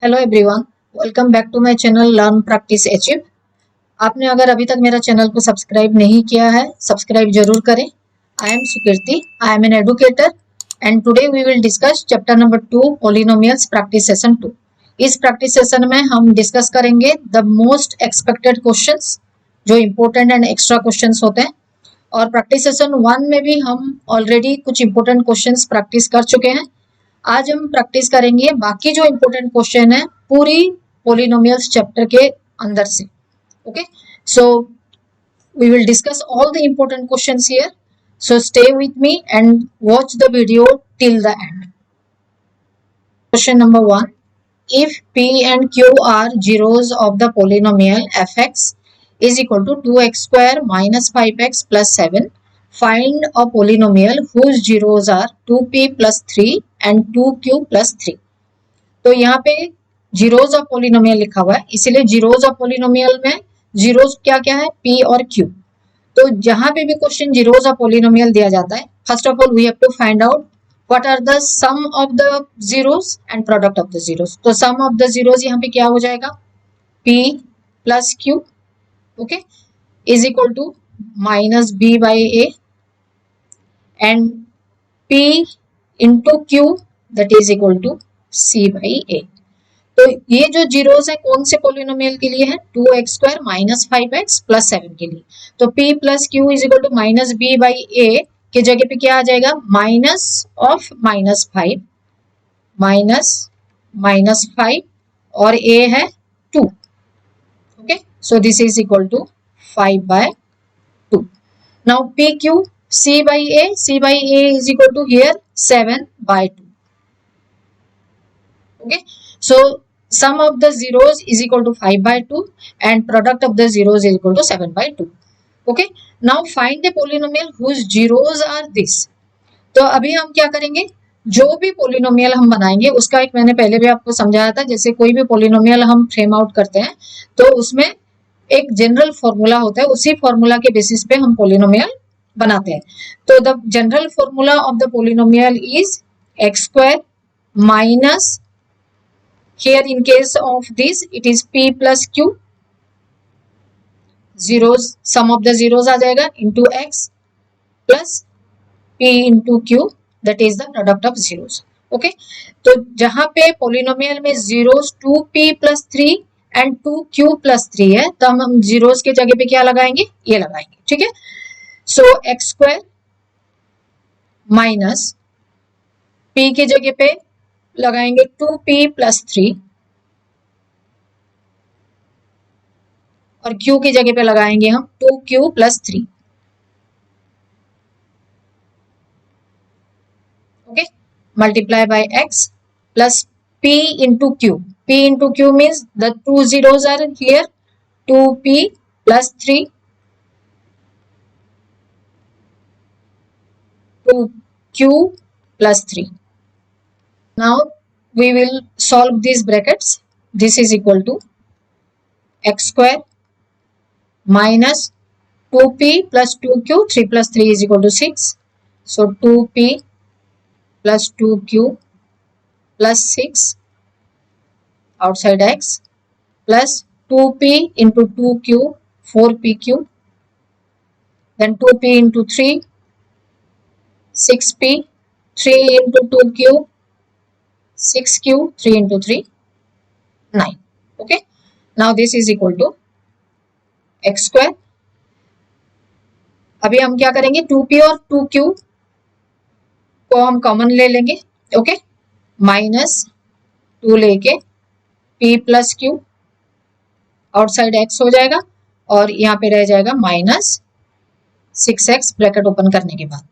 Hello everyone, welcome back to my channel learn practice achieve. आपने अगर अभी तक मेरा चैनल को सब्सक्राइब नहीं किया है, सब्सक्राइब जरूर करें। I am Sukirti, I am an educator and today we will discuss chapter number 2 polynomials practice session 2। इस प्रैक्टिस सेशन में हम डिस्कस करेंगे द मोस्ट एक्सपेक्टेड क्वेश्चंस, जो इंपॉर्टेंट एंड एक्स्ट्रा क्वेश्चंस होते हैं। और प्रैक्टिस सेशन 1 में भी हम ऑलरेडी कुछ इंपॉर्टेंट क्वेश्चंस प्रैक्टिस कर चुके हैं। आज हम प्रैक्टिस करेंगे बाकी जो इंपॉर्टेंट क्वेश्चन है पूरी पॉलिनोमियल्स चैप्टर के अंदर से। Okay, so we will discuss all the important questions here, so stay with me and watch the video till the end. Question number 1, if p and q are zeros of the polynomial fx is equal to 2x square minus 5x plus 7, find a polynomial whose zeros are 2p plus 3 and 2q plus 3. तो यहाँ पे zeros of polynomial लिखा हुआ है, इसीलिए zeros of polynomial में zeros क्या क्या है, p और q। तो जहां पे भी क्वेश्चन जीरोज ऑफ पोलिनोमियल दिया जाता है, first of all we have to find out what are the sum of the zeros and product of the zeros. तो सम ऑफ द जीरोज यहाँ पे क्या हो जाएगा, p plus q, okay, is equal to minus b by a and p into q that is equal to c by a। तो ये जो zeros है कौन से पोलिनोमियल के लिए है, 2x square minus 5x plus 7 के लिए। तो p plus q is equal to minus b by a के जगह पे क्या आ जाएगा, minus of minus 5 minus minus 5 और a है 2। Okay, so this is equal to 5 by 2। Now p q c by a is equal to here 7 by 2. Okay, so sum of the zeros is equal to 5 by 2 and product of the zeros is equal to 7 by 2. Okay, now find the polynomial whose zeros are this. तो अभी हम क्या करेंगे, जो भी polynomial हम बनाएंगे उसका एक मैंने पहले भी आपको समझाया था, जैसे कोई भी पोलिनोमियल हम फ्रेम आउट करते हैं तो उसमें एक जनरल फॉर्मूला होता है, उसी फॉर्मूला के बेसिस पे हम पोलिनोमियल बनाते हैं। तो the general formula of the polynomial is x square minus, here in case of this it is p plus q, zeros sum of the zeros आ जाएगा into x plus p into q that is the product of zeros. Okay, तो जहां पे polynomial में zeros 2p plus 3 and 2q plus 3 है, तो हम zeros के जगह पे क्या लगाएंगे, ये लगाएंगे। ठीक है, सो एक्स स्क्वायर माइनस p के जगह पे लगाएंगे 2p plus 3 और q की जगह पे लगाएंगे हम 2q plus 3। Okay, multiply by x plus p into q, p into q means the two zeros are here, 2p plus 3 2q plus 3. Now we will solve these brackets. This is equal to x square minus 2p plus 2q, 3 plus 3 is equal to 6. So 2p plus 2q plus 6 outside x plus 2p into 2q 4pq, then 2p into 3 6p, 3 into 2q 6q, 3 into 3 9. Okay, now this is equal to x square। अभी हम क्या करेंगे, 2p और 2q को हम common ले लेंगे। Okay, minus 2 लेके p plus q outside x हो जाएगा और यहाँ पे रह जाएगा माइनस 6x ब्रैकेट ओपन करने के बाद,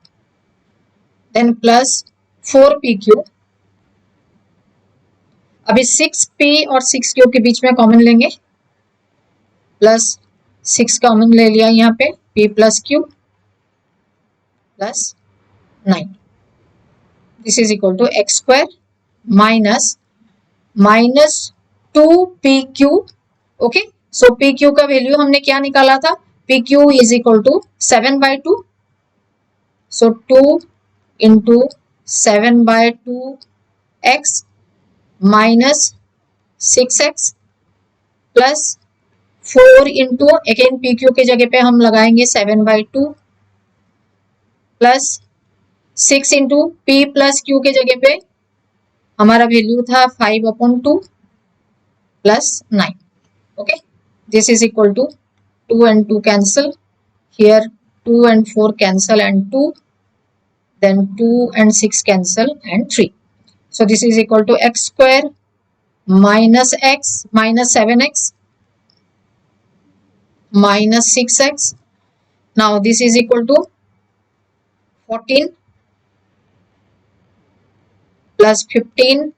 देन प्लस 4pq। अभी 6p और 6q के बीच में कॉमन लेंगे, प्लस 6 कॉमन ले लिया यहाँ पे, p plus q plus 9। This is equal to x square minus minus 2pq। Okay, so pq का वैल्यू हमने क्या निकाला था, pq is equal to 7 by 2, so 2 into 7 by 2 x minus 6x plus 4 into again p q के जगह पे हम लगाएंगे 7/2 plus 6 into p plus q के जगह पे हमारा वैल्यू था 5/2 plus 9. Okay, this is equal to 2 and 2 cancel. Here 2 and 4 cancel and 2. Then 2 and 6 cancel and 3. So this is equal to x square minus x minus 7x minus 6x. Now this is equal to 14 plus 15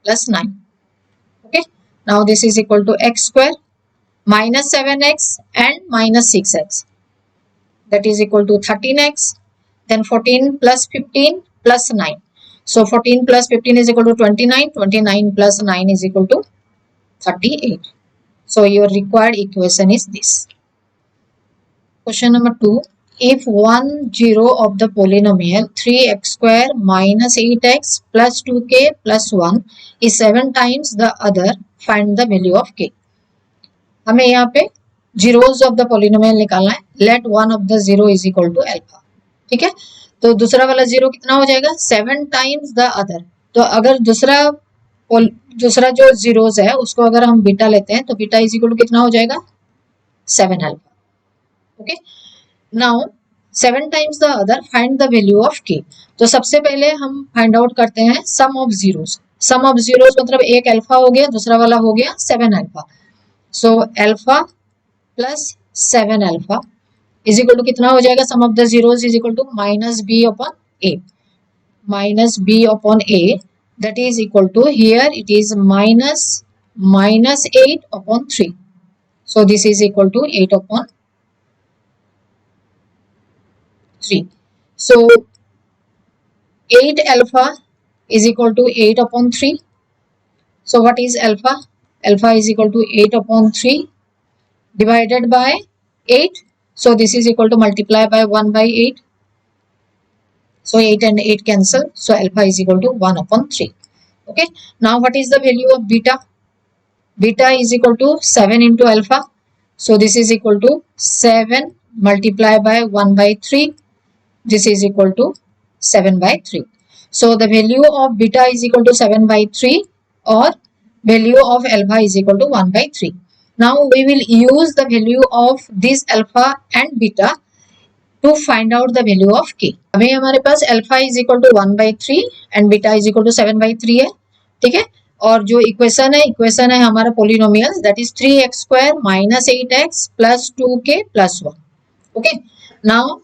plus 9. Okay. Now this is equal to x square minus 7x and minus 6x. That is equal to 13x. Then 14 plus 15 plus 9. So 14 plus 15 is equal to 29. 29 plus 9 is equal to 38. So your required equation is this. Question number 2. If one zero of the polynomial 3x square minus 8x plus 2k plus 1 is 7 times the other, find the value of k. हमें यहाँ पे zeros of the polynomial निकालना है. Let one of the zero is equal to alpha. ठीक है, तो दूसरा वाला जीरो कितना हो जाएगा 7 टाइम्स द अदर. तो अगर दूसरा जो जीरोस है उसको अगर हम बीटा लेते हैं तो बीटा इज इक्वल टू कितना हो जाएगा 7 alpha. Okay, now 7 times the other, find the value of k. तो सबसे पहले हम फाइंड आउट करते हैं sum of zeros. Sum of zeros मतलब एक अल्फा हो गया, दूसरा वाला हो गया 7 alpha. So alpha plus 7 alpha is equal to कितना हो जाएगा, sum of the zeros is equal to minus b upon a. Minus b upon a, that is equal to, here it is minus 8 upon 3. So this is equal to 8 upon 3. So 8 alpha is equal to 8 upon 3. So what is alpha? Alpha is equal to 8 upon 3 divided by 8. So this is equal to multiply by 1 by 8. So 8 and 8 cancel. So alpha is equal to 1 upon 3. Okay. Now what is the value of beta? Beta is equal to 7 into alpha. So this is equal to 7 multiplied by 1 by 3. This is equal to 7 by 3. So the value of beta is equal to 7 by 3 or value of alpha is equal to 1 by 3. Now we will use the value of this alpha and beta to find out the value of k. हमें हमारे पास alpha is equal to 1 by 3 and beta is equal to 7 by 3 है. ठीक है, और जो equation है हमारा polynomial, that is 3x square minus 8x plus 2k plus 1. Okay, now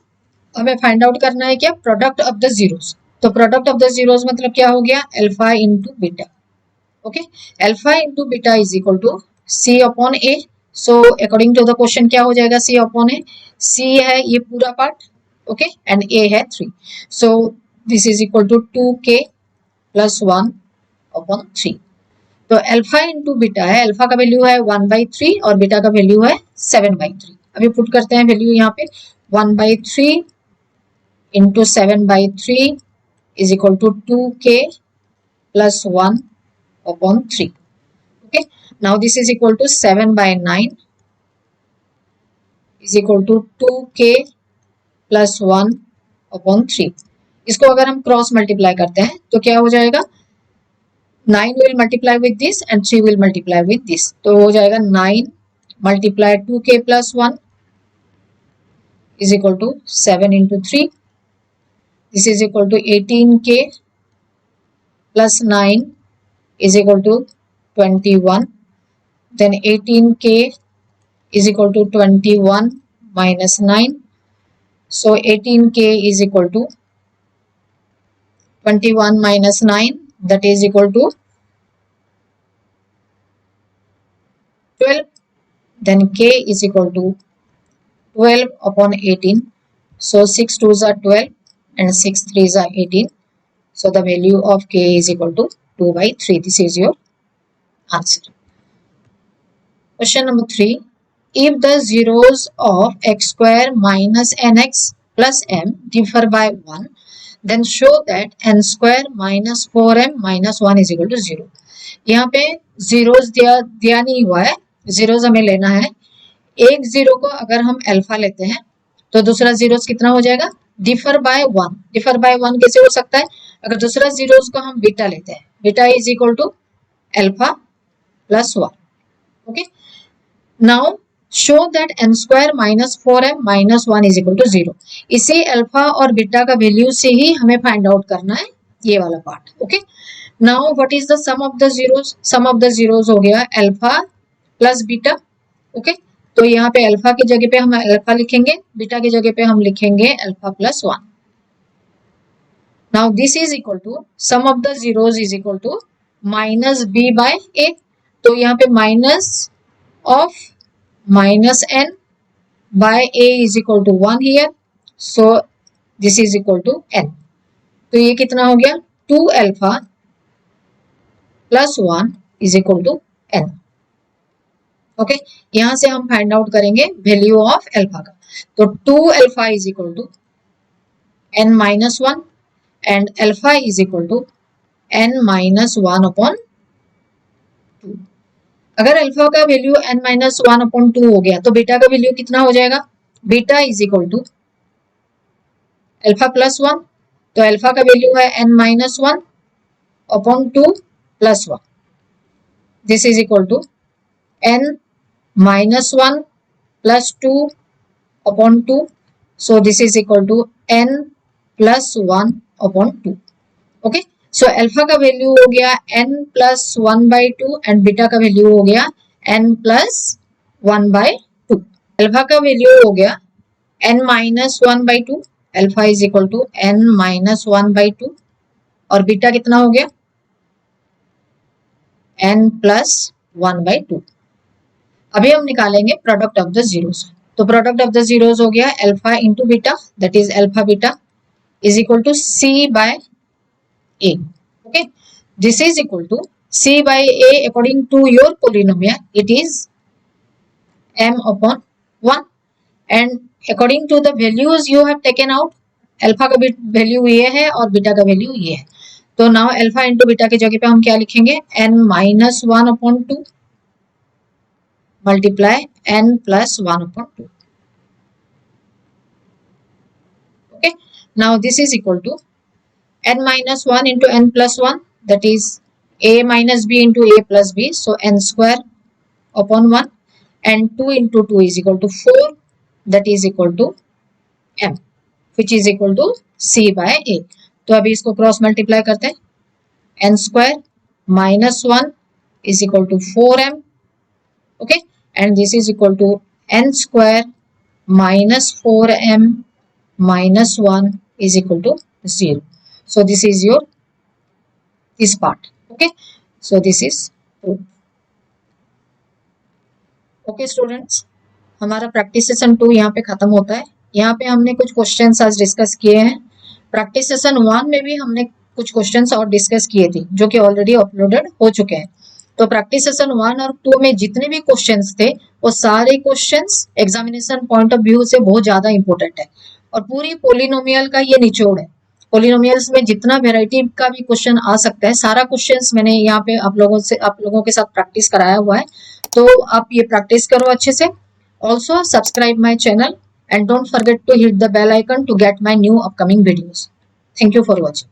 हमें फाइंड आउट करना है क्या, प्रोडक्ट ऑफ द जीरोस. तो प्रोडक्ट ऑफ द जीरोस मतलब क्या हो गया, alpha into beta. Okay, alpha into beta is equal to c upon a. So according to the question क्या हो जाएगा, c अपॉन a. c है ये पूरा पार्ट, ओके, एंड a है 3. So this is equal to 2k plus 1 upon 3. तो alpha into beta है, alpha का वैल्यू है 1 by 3 और बीटा का वैल्यू है 7 by 3. अभी पुट करते हैं वैल्यू यहाँ पे, 1 by 3 into 7 by 3 is equal to 2k plus 1 upon 3. Okay, now this is equal to 7 by 9 is equal to 2k plus 1 upon 3. इसको अगर हम क्रॉस मल्टीप्लाई करते हैं तो क्या हो जाएगा, 9 will multiply with this and 3 will multiply with this. तो हो जाएगा 9 multiply 2k plus 1 is equal to 7 into 3. This is equal to 18k plus 9 is equal to 21. Then 18k is equal to 21 minus 9. So 18k is equal to 21 minus 9, that is equal to 12. Then k is equal to 12 upon 18. So 6 2s are 12 and 6 3s are 18. So the value of k is equal to 2 by 3. This is your answer. Question number 3. If the zeros of x square minus nx plus m differ by 1, then show that n square minus 4m minus 1 is equal to 0. यहाँ पे zeros दिया नहीं हुआ है, zeros हमें लेना है। एक जीरो को अगर हम अल्फा लेते हैं तो दूसरा जीरोस कितना हो जाएगा, differ by one. Differ by one कैसे हो सकता है, अगर दूसरा जीरोस को हम बीटा लेते हैं, beta is equal to alpha plus one. Okay, now show that n square minus 4m minus 1 is equal to 0। इसे अल्फा और बीटा का वैल्यू से ही हमें फाइंड आउट करना है, ये वाला part. Okay, now what is the sum of the zeros, sum of the zeros हो गया अल्फा प्लस बीटा। ओके, तो यहाँ पे अल्फा की जगह पे हम अल्फा लिखेंगे, बीटा की जगह पे हम लिखेंगे alpha plus 1। Now this is equal to sum of the zeros is equal to minus b by a. तो यहाँ पे minus of minus n by a is equal to 1 here, so this is equal to n। तो ये कितना हो गया, 2 alpha plus 1 is equal to n। Okay, यहां से हम फाइंड आउट करेंगे वैल्यू ऑफ अल्फा का। तो 2 alpha is equal to n minus 1 and alpha is equal to n minus 1 upon 2। अगर अल्फा का वैल्यू n माइनस 1 अपॉन 2 हो गया तो बीटा का वैल्यू कितना हो जाएगा, beta is equal to alpha plus 1। तो अल्फा का वैल्यू है n minus 1 upon 2 plus 1, this is equal to n minus 1 plus 2 upon 2, so this is equal to n plus 1 upon 2। Okay, so alpha का value हो गया n plus 1 by 2 and beta का value हो गया n plus 1 by 2। Alpha का value हो गया n minus 1 by 2, alpha is equal to n minus 1 by 2, और बीटा कितना हो गया n प्लस 1 बाई 2। अभी हम निकालेंगे प्रोडक्ट ऑफ द जीरोस। तो प्रोडक्ट ऑफ द जीरोस हो गया alpha into beta, that is alpha beta is equal to c by a। okay, this is equal to c by a according to your polynomial, it is m upon 1 and according to the values you have taken out, alpha का value ये है और beta का value ये है। तो now alpha into beta की जगह पे हम क्या लिखेंगे, n minus 1 upon 2 multiply n plus 1 upon 2। Okay, now this is equal to n minus 1 into n plus 1, that is a minus b into a plus b, so n square upon 1 and 2 into 2 is equal to 4, that is equal to m which is equal to c by a। तो अभी इसको cross multiply करते हैं, n square minus 1 is equal to 4m, okay, and this is equal to n square minus 4m minus 1 is equal to 0। So this is your this part. Okay, so this is proof. Okay students, हमारा practice session 2 यहाँ पे खत्म होता है। यहाँ पे हमने कुछ क्वेश्चंस आज डिस्कस किए हैं। प्रैक्टिस सेशन 1 में भी हमने कुछ क्वेश्चंस और डिस्कस किए थे जो कि ऑलरेडी अपलोडेड हो चुके हैं। तो प्रैक्टिस सेशन 1 और 2 में जितने भी क्वेश्चंस थे वो सारे questions examination point of view से बहुत ज्यादा इंपॉर्टेंट है और पूरी पोलिनोमियल का ये निचोड़ है। पोलिनोमियल्स में जितना वेराइटी का भी क्वेश्चन आ सकता है, सारा क्वेश्चंस मैंने यहाँ पे आप लोगों के साथ प्रैक्टिस कराया हुआ है। तो आप ये प्रैक्टिस करो अच्छे से। Also subscribe my channel and don't forget to hit the bell icon to get my new upcoming videos. Thank you for watching.